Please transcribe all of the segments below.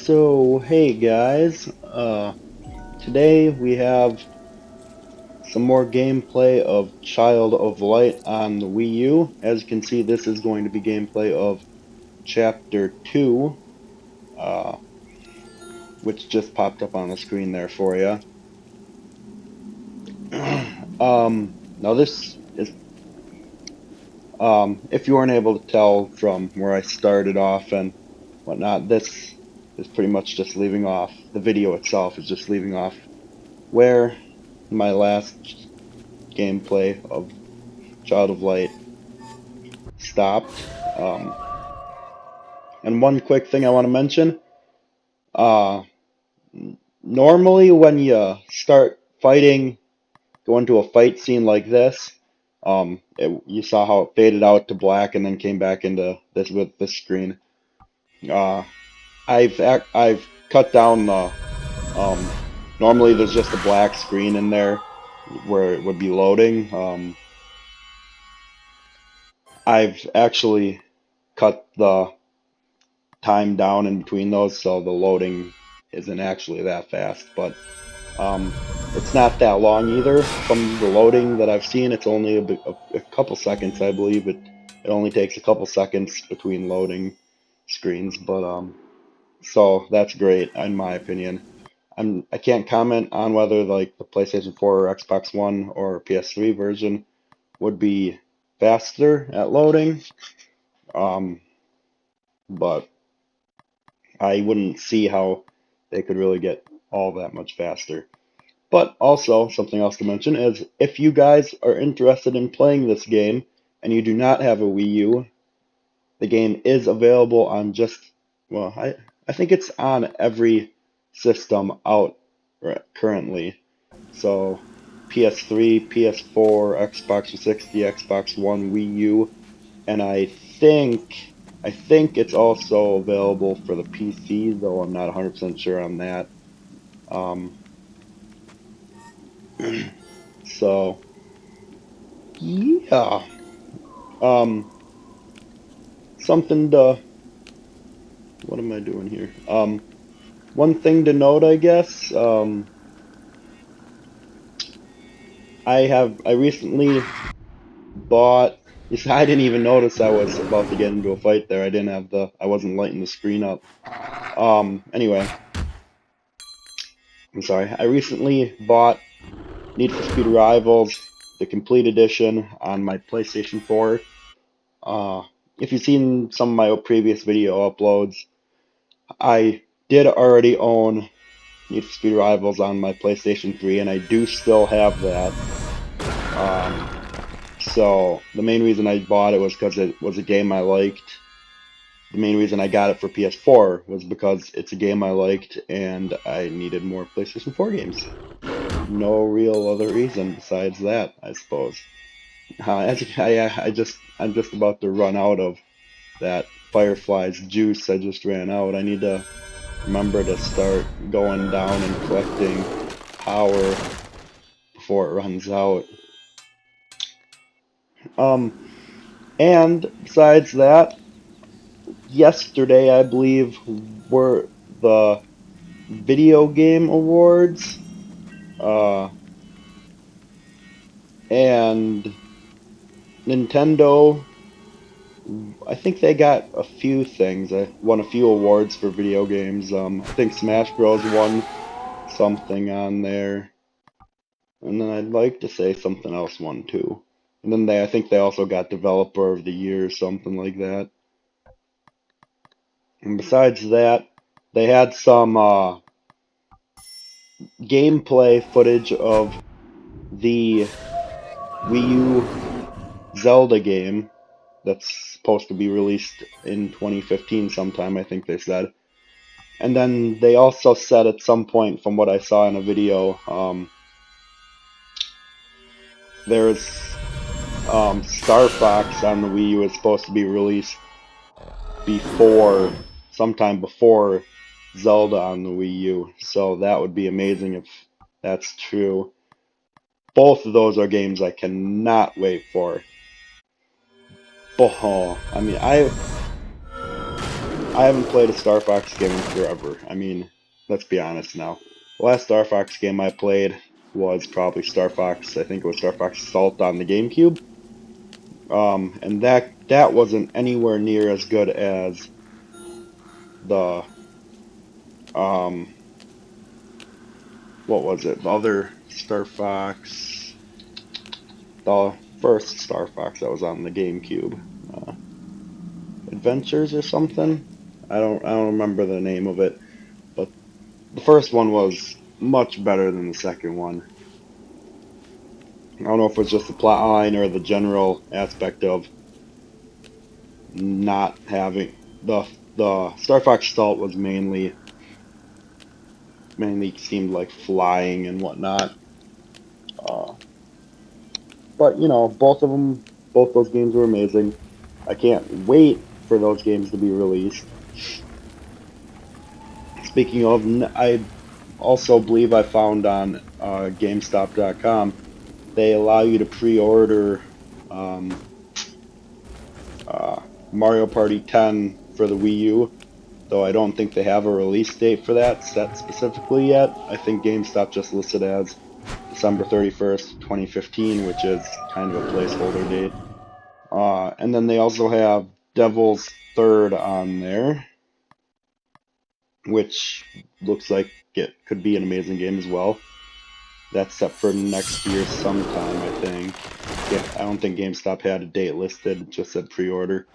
So, hey guys, today we have some more gameplay of Child of Light on the Wii U. As you can see, this is going to be gameplay of Chapter 2, uh, which just popped up on the screen there for you. Now this is, if you weren't able to tell from where I started off and whatnot, this is pretty much just leaving off, the video itself is just leaving off where my last gameplay of Child of Light stopped. And one quick thing I want to mention, uh, normally when you start fighting, go into a fight scene like this, you saw how it faded out to black and then came back into this with this screen. Uh, I've cut down the, normally there's just a black screen in there where it would be loading. I've actually cut the time down in between those, so the loading isn't actually that fast, but it's not that long either. From the loading that I've seen, it's only a couple seconds, I believe. It only takes a couple seconds between loading screens, but so that's great in my opinion. I can't comment on whether like the PlayStation 4 or Xbox One or PS3 version would be faster at loading, but I wouldn't see how they could really get all that much faster. But also, something else to mention is if you guys are interested in playing this game and you do not have a Wii U, the game is available on well, I think it's on every system out currently. So PS3, PS4, Xbox 360, Xbox One, Wii U, and I think it's also available for the PC, though I'm not 100% sure on that. Um, so yeah, um, something to what am I doing here? One thing to note, I guess. I recently bought. I didn't even notice I was about to get into a fight there. I wasn't lighting the screen up. Anyway, I'm sorry. I recently bought Need for Speed Rivals, the complete edition, on my PlayStation 4. If you've seen some of my previous video uploads, I did already own Need for Speed Rivals on my PlayStation 3, and I do still have that. So the main reason I bought it was because it was a game I liked. The main reason I got it for PS4 was because it's a game I liked, and I needed more PlayStation 4 games. No real other reason besides that, I suppose. I'm just about to run out of that Firefly's juice. I just ran out. I need to remember to start going down and collecting power before it runs out. And besides that, yesterday I believe were the video game awards, and Nintendo, I think they got a few things. I won a few awards for video games. I think Smash Bros. Won something on there. And then I'd like to say something else won too. And then I think they also got Developer of the Year or something like that. And besides that, they had some gameplay footage of the Wii U Zelda game that's supposed to be released in 2015 sometime, I think they said. And then they also said at some point, from what I saw in a video, there's Star Fox on the Wii U is supposed to be released sometime before Zelda on the Wii U. So that would be amazing if that's true. Both of those are games I cannot wait for. Oh, I mean, I haven't played a Star Fox game in forever. I mean, let's be honest now. The last Star Fox game I played was probably Star Fox. I think it was Star Fox Assault on the GameCube. And that wasn't anywhere near as good as the um what was it? The other Star Fox, the first Star Fox that was on the GameCube. Uh, Adventures or something. I don't remember the name of it, but the first one was much better than the second one. I don't know if it was just the plot line or the general aspect of not having the Star Fox Assault was mainly seemed like flying and whatnot. Uh, but you know, both those games were amazing. I can't wait for those games to be released. Speaking of, I also believe I found on GameStop.com they allow you to pre-order um, Mario Party 10 for the Wii U, though I don't think they have a release date for that set specifically yet. I think GameStop just listed as December 31st, 2015, which is kind of a placeholder date. And then they also have Devil's Third on there, which looks like it could be an amazing game as well. That's set for next year sometime, I think. Yeah, I don't think GameStop had a date listed, it just said pre-order.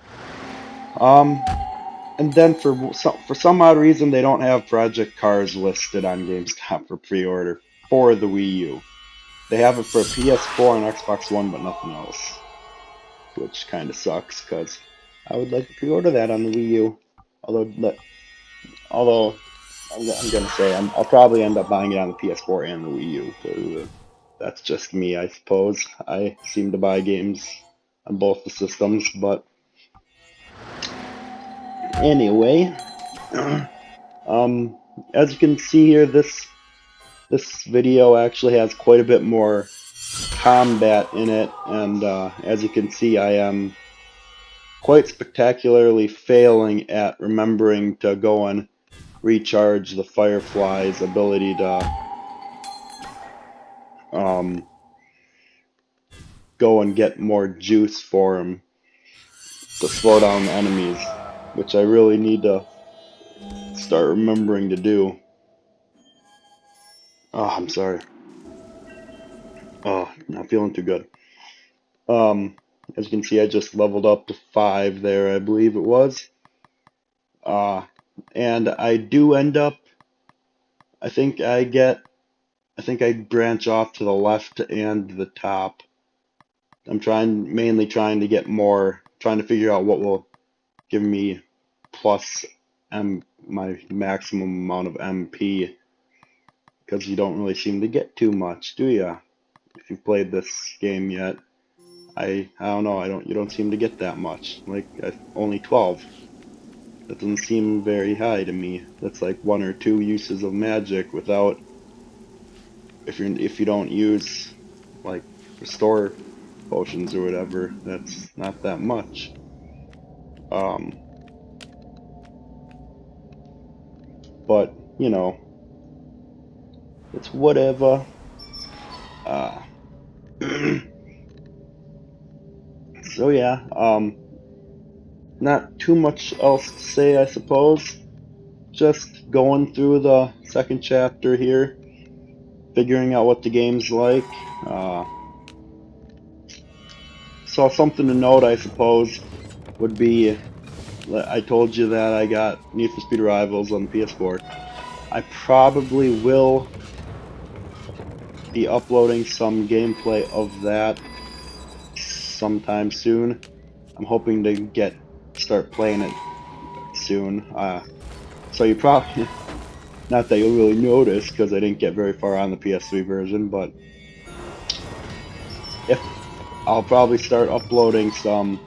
And then for some odd reason, they don't have Project Cars listed on GameStop for pre-order for the Wii U. They have it for PS4 and Xbox One, but nothing else, which kind of sucks because I would like to pre-order that on the Wii U. Although I'm gonna say I'll probably end up buying it on the PS4 and the Wii U because that's just me, I suppose. I seem to buy games on both the systems, but anyway, as you can see here, this video actually has quite a bit more combat in it, and as you can see, I am quite spectacularly failing at remembering to go and recharge the Firefly's ability to go and get more juice for him to slow down the enemies, which I really need to start remembering to do. Oh, I'm sorry. Oh, not feeling too good. As you can see, I just leveled up to 5 there, I believe it was. And I do end up, I think I branch off to the left and the top. I'm mainly trying to get more, trying to figure out what will give me plus my maximum amount of MP, because you don't really seem to get too much, do ya? If you've played this game yet, I don't know, you don't seem to get that much. Like only 12. That doesn't seem very high to me. That's like 1 or 2 uses of magic without, if you don't use like restore potions or whatever, that's not that much. But you know, it's whatever. So yeah, not too much else to say, I suppose. Just going through the second chapter here, figuring out what the game's like. So something to note, I suppose, would be, I told you that I got Need for Speed Rivals on the PS4. I probably will be uploading some gameplay of that sometime soon. I'm hoping to start playing it soon. So you probably, not that you'll really notice because I didn't get very far on the PS3 version, but if I'll probably start uploading some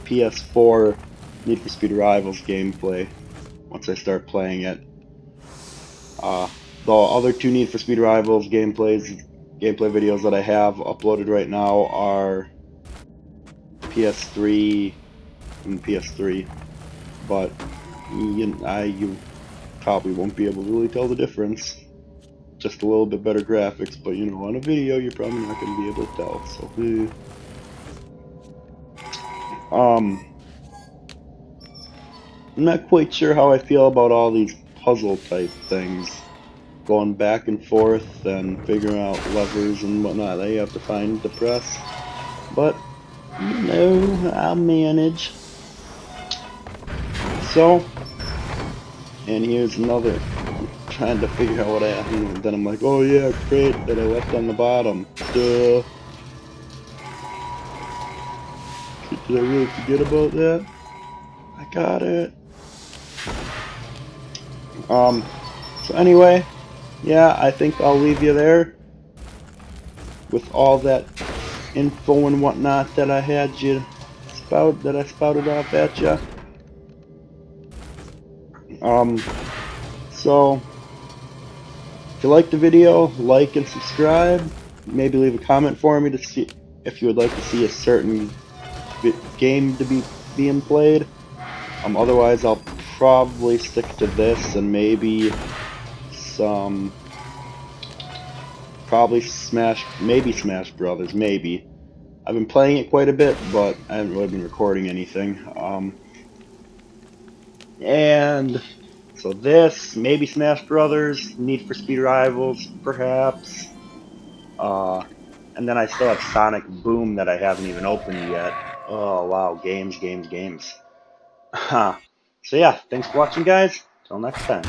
PS4 Need for Speed Rivals gameplay once I start playing it. The other 2 Need for Speed Rivals gameplay videos that I have uploaded right now are PS3 and PS3, but you probably won't be able to really tell the difference. Just a little bit better graphics, but you know, on a video you're probably not going to be able to tell. So, I'm not quite sure how I feel about all these puzzle type things, going back and forth and figuring out levers and whatnot that you have to find to press. But you know, I'll manage. So, and here's another. I'm trying to figure out what happened, and then I'm like, oh yeah, crate that I left on the bottom. Duh. Did I really forget about that? I got it. So anyway, yeah, I think I'll leave you there with all that info and whatnot that I had you spouted off at you. So if you liked the video, like and subscribe. Maybe leave a comment for me to see if you would like to see a certain game to be being played. Otherwise, I'll probably stick to this and maybe some, maybe Smash Brothers, maybe. I've been playing it quite a bit, but I haven't really been recording anything. And so this, maybe Smash Brothers, Need for Speed Rivals, perhaps. And then I still have Sonic Boom that I haven't even opened yet. Oh wow, games, games, games. So yeah, thanks for watching, guys. Till next time.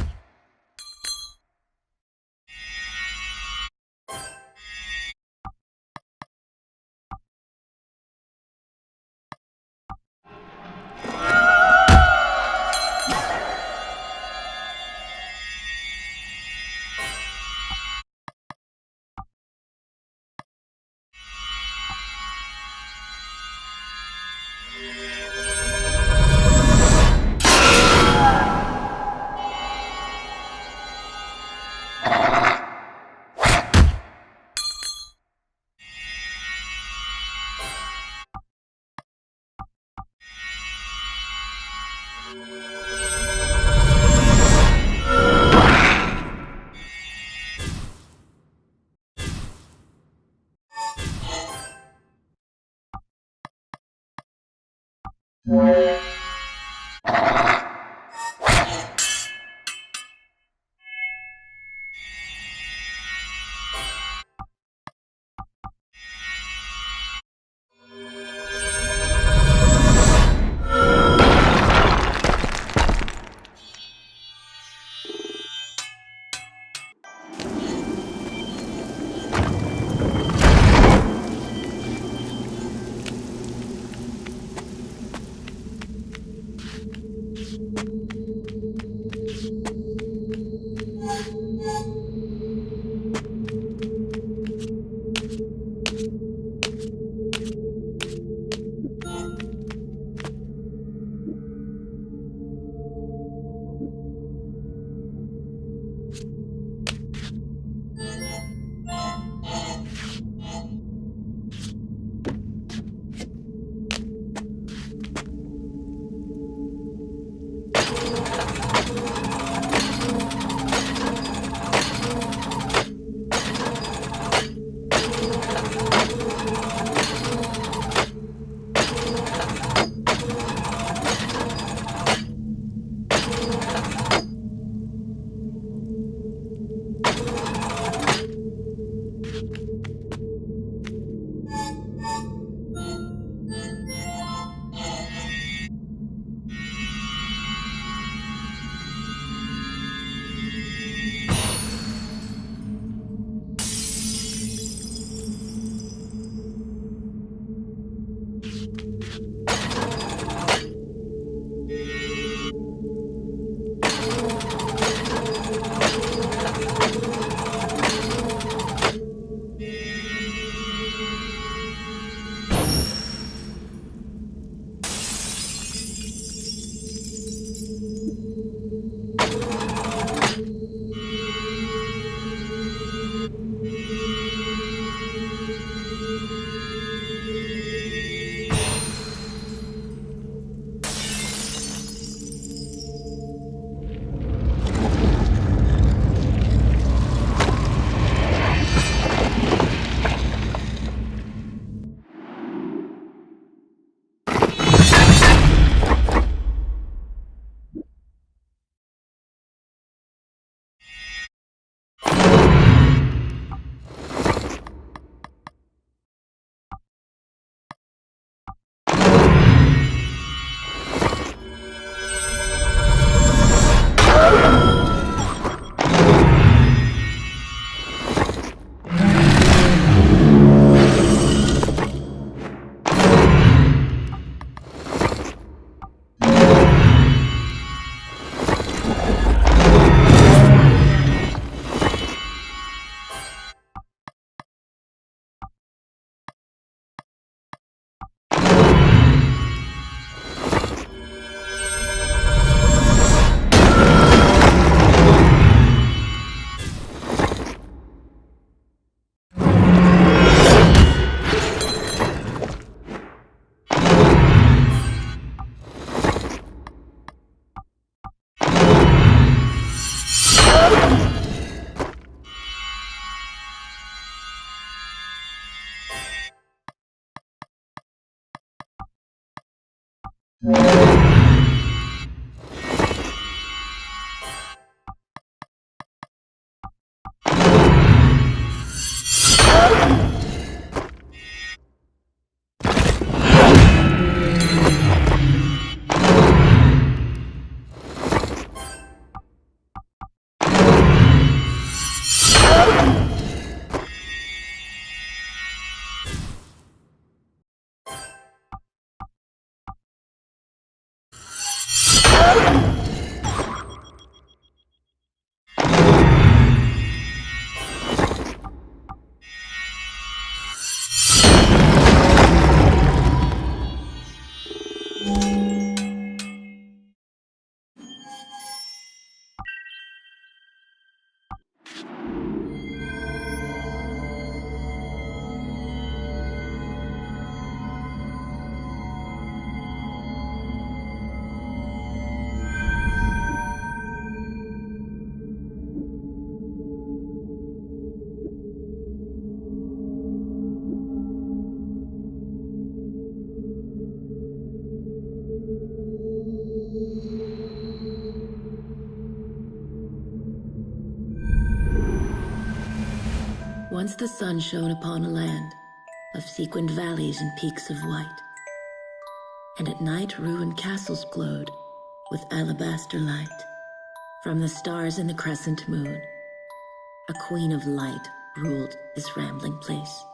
Once the sun shone upon a land of sequined valleys and peaks of white, and at night ruined castles glowed with alabaster light. From the stars and the crescent moon, a queen of light ruled this rambling place.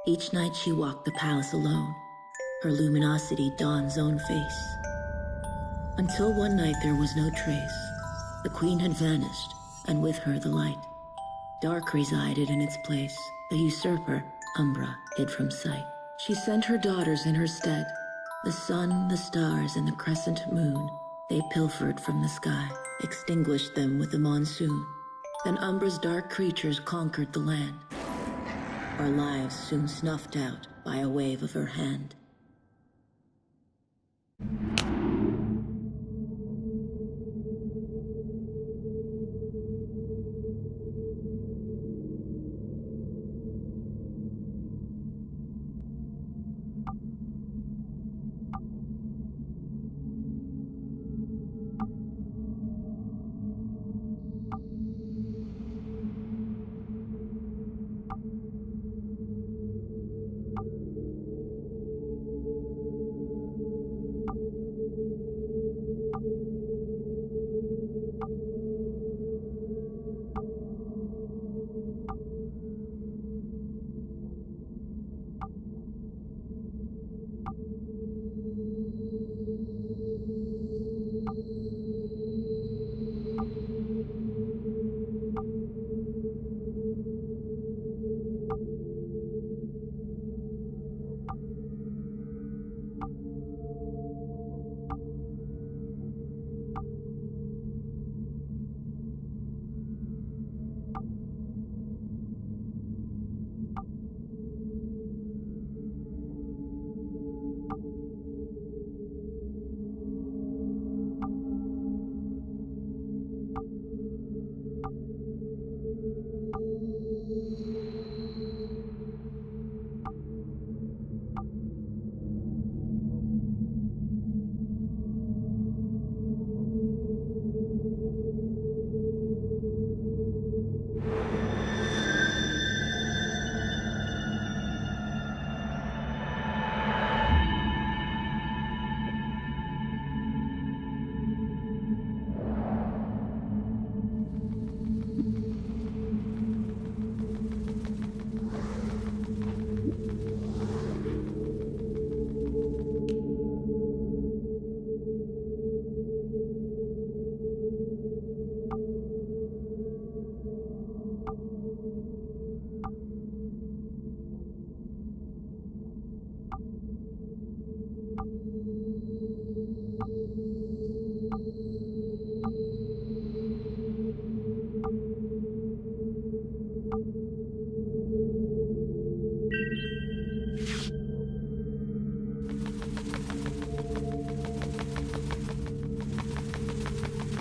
Each night she walked the palace alone, her luminosity dawn's own face. Until one night there was no trace. The queen had vanished, and with her the light. Dark resided in its place. The usurper, Umbra, hid from sight. She sent her daughters in her stead. The sun, the stars, and the crescent moon, they pilfered from the sky, extinguished them with the monsoon. Then Umbra's dark creatures conquered the land. Our lives soon snuffed out by a wave of her hand.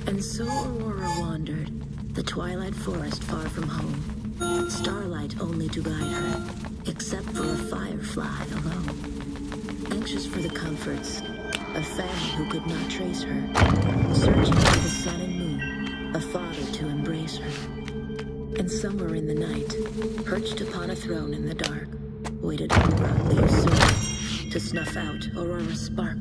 And so Aurora wandered, the twilight forest far from home, starlight only to guide her, except for a firefly alone. Anxious for the comforts A family who could not trace her, searching for the sun and moon, a father to embrace her. And somewhere in the night, perched upon a throne in the dark, waited Aurora, the usurper, to snuff out Aurora's spark.